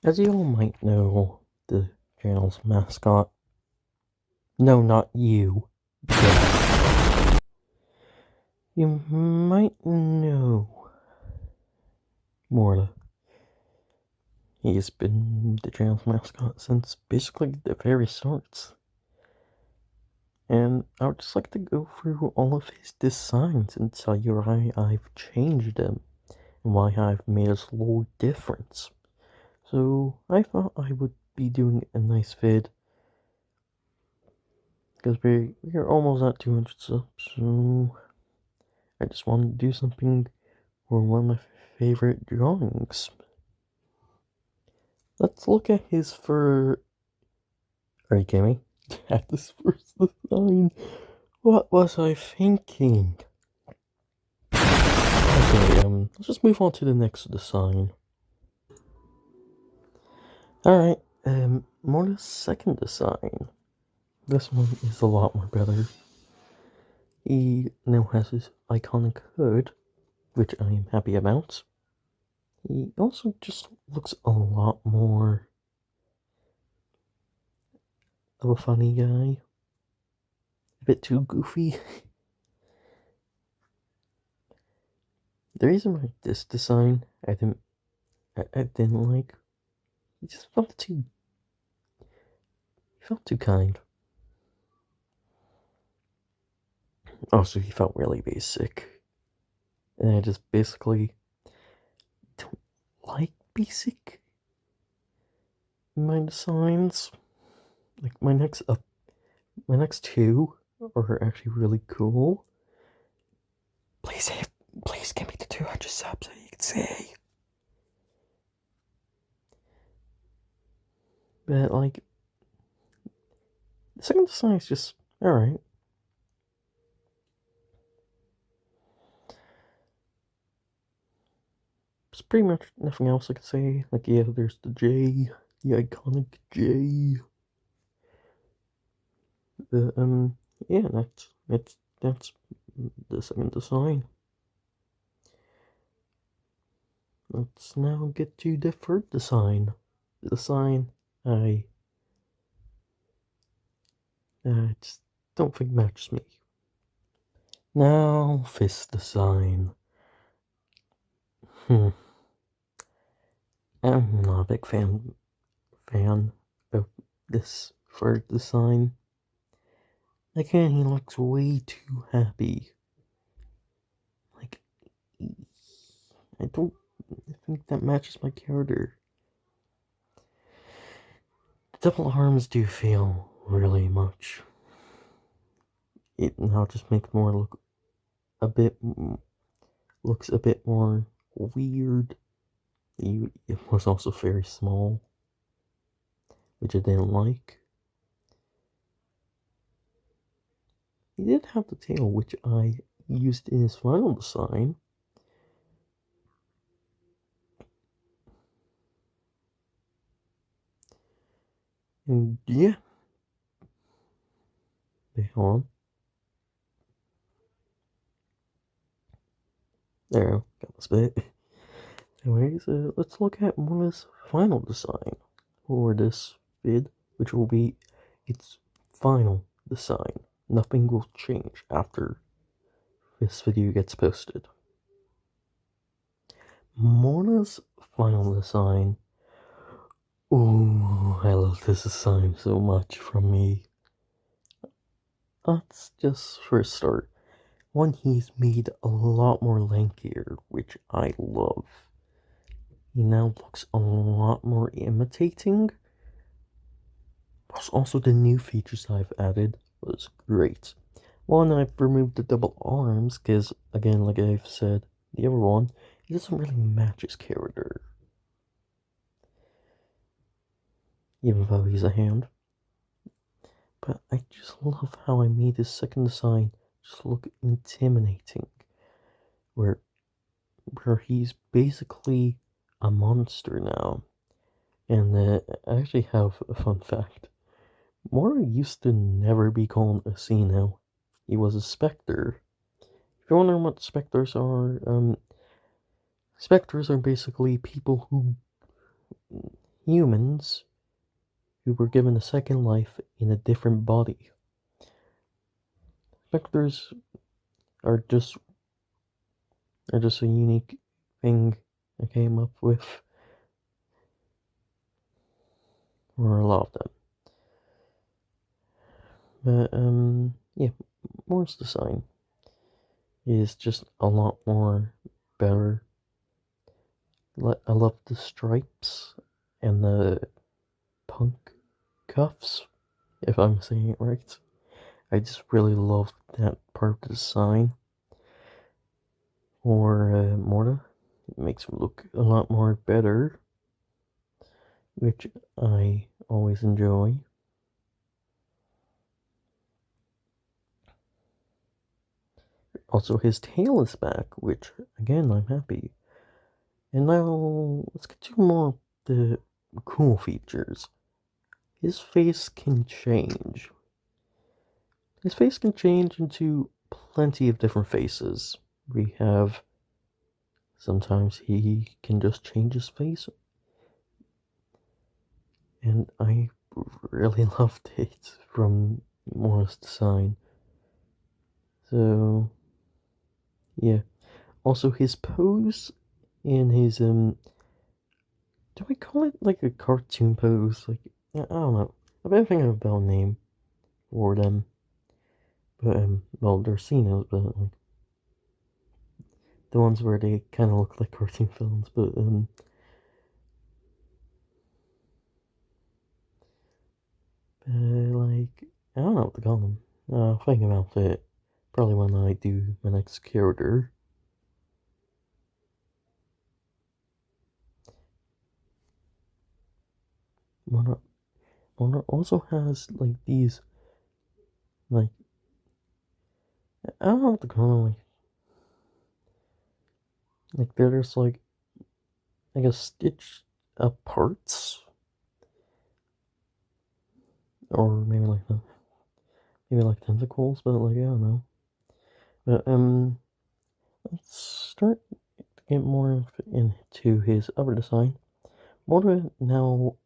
As you all might know, the channel's mascot. No, not you. You might know Morta. He's been the channel's mascot since basically the very start. And I would just like to go through all of his designs and tell you why I've changed them and why I've made a little difference. So I thought I would be doing a nice vid because we're almost at 200 subs, so I just wanted to do something for one of my favorite drawings. Let's look at his fur. Are you kidding me? At this first design. What was I thinking? Okay, let's just move on to the next design. Alright, Morta's second design. This one is a lot more better. He now has his iconic hood, which I am happy about. He also just looks a lot more of a funny guy. A bit too goofy. The reason why this design I didn't like, he just felt too kind. Also, he felt really basic, and I just basically don't like basic in my designs. Like my next two are actually really cool. Please give me the 200 subs so you can see. But like, the second design is just alright. There's pretty much nothing else I can say. Like, yeah, there's the J, the iconic J. Yeah, that's the second design. Let's now get to the third design. The design I just don't think matches me. Now, this design. I'm not a big fan of this third design. Again, he looks way too happy. Like, I don't think that matches my character. The double arms do feel really much. It now just makes more looks a bit more weird. It was also very small, which I didn't like. He did have the tail, which I used in his final design. And yeah. Wait, hold on. There, got this bit. Anyways, let's look at Mona's final design for this vid, which will be its final design. Nothing will change after this video gets posted. Mona's final design. Ooh, I love this design so much from me. Let's just first start. One, he's made a lot more lankier, which I love. He now looks a lot more imitating. Plus, also the new features I've added was great. One, I've removed the double arms, because, again, like I've said, the other one, he doesn't really match his character. Even though he's a hand. But I just love how I made his second design just look intimidating. Where he's basically a monster now. And I actually have a fun fact. Mora used to never be called a Xeno. He was a specter. If you're wondering what specters are basically people who, humans who were given a second life in a different body. Specters are just a unique thing I came up with, or a lot of them. But yeah, Morse design is just a lot more better. I love the stripes and the punk cuffs, if I'm saying it right. I just really love that part of the design. Or Morta, it makes him look a lot more better, which I always enjoy. Also, his tail is back, which again I'm happy. And now let's get to more of the cool features. His face can change. His face can change into plenty of different faces. We have sometimes he can just change his face, and I really loved it from Morris' design. So yeah. Also, his pose in his do I call it like a cartoon pose? Like, I don't know. I don't think I have a better name for them. But well, they're Cenos, but like the ones where they kind of look like cartoon films. But like I don't know what to call them. I'll think about it probably when I do my next character. One also has like these like I don't know what to call them. Like they're just like I guess stitched up parts, or maybe like tentacles, but like I don't know. But let's start to get more into his other design. Morta now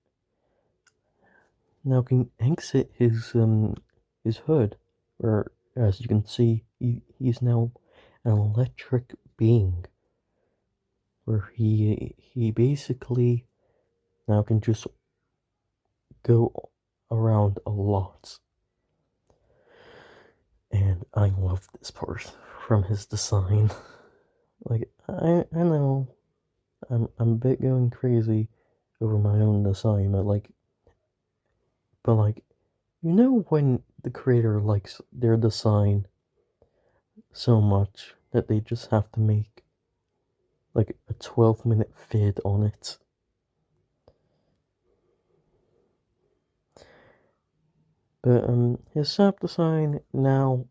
can exit his hood, where as you can see he's now an electric being, where he basically now can just go around a lot. And I love this part from his design. Like I know I'm a bit going crazy over my own design, but you know when the creator likes their design so much that they just have to make like a 12-minute vid on it. But his sap design now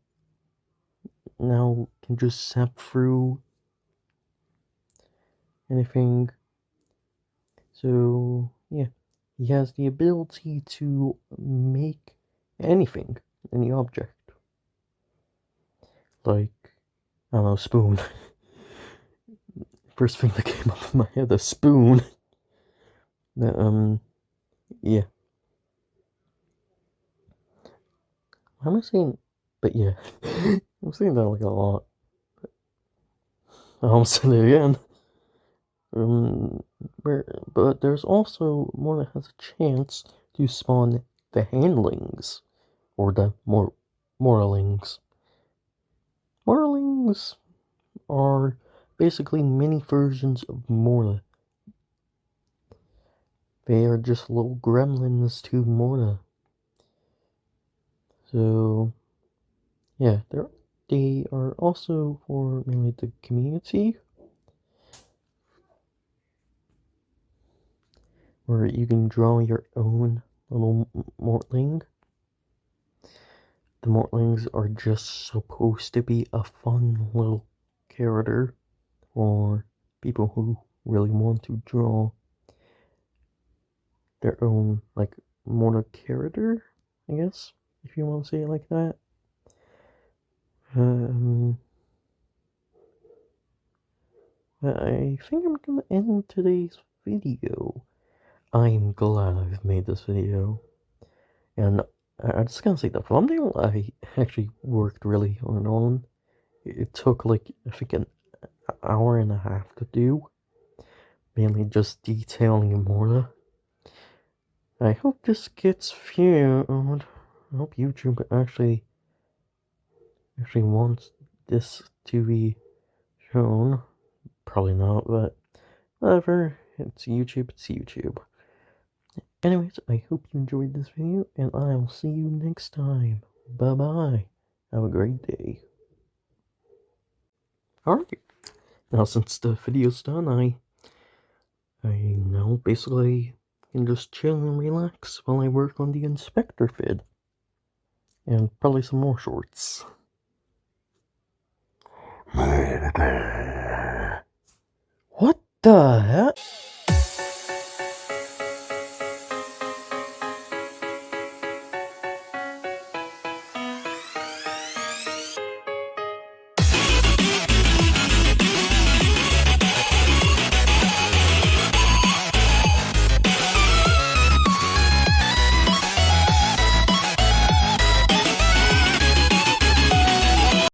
can just sap through anything. So yeah, he has the ability to make anything, any object. Like I don't know, spoon. First thing that came up in my head, a spoon. But, yeah. Why am I saying? But yeah, I'm saying that like a lot. I almost said it again. Um, but there's also more that has a chance to spawn the handlings or the morlings. Morlings are basically mini versions of Morta. They are just little gremlins to Morta. So yeah, they are also for mainly the community, where you can draw your own little Mortling. The Mortlings are just supposed to be a fun little character for people who really want to draw their own like Morta character, I guess, if you want to say it like that. Um, I think I'm gonna end today's video. I'm glad I've made this video. And I'm just gonna say the thumbnail I actually worked really hard on. It took like, I think, an hour and a half to do. Mainly just detailing Morta. I hope this gets viewed. I hope YouTube actually wants this to be shown. Probably not, but whatever. It's YouTube, it's YouTube. Anyways, I hope you enjoyed this video, and I'll see you next time. Bye bye. Have a great day. Alright. Now, since the video's done, I now basically can just chill and relax while I work on the inspector vid. And probably some more shorts. What the heck?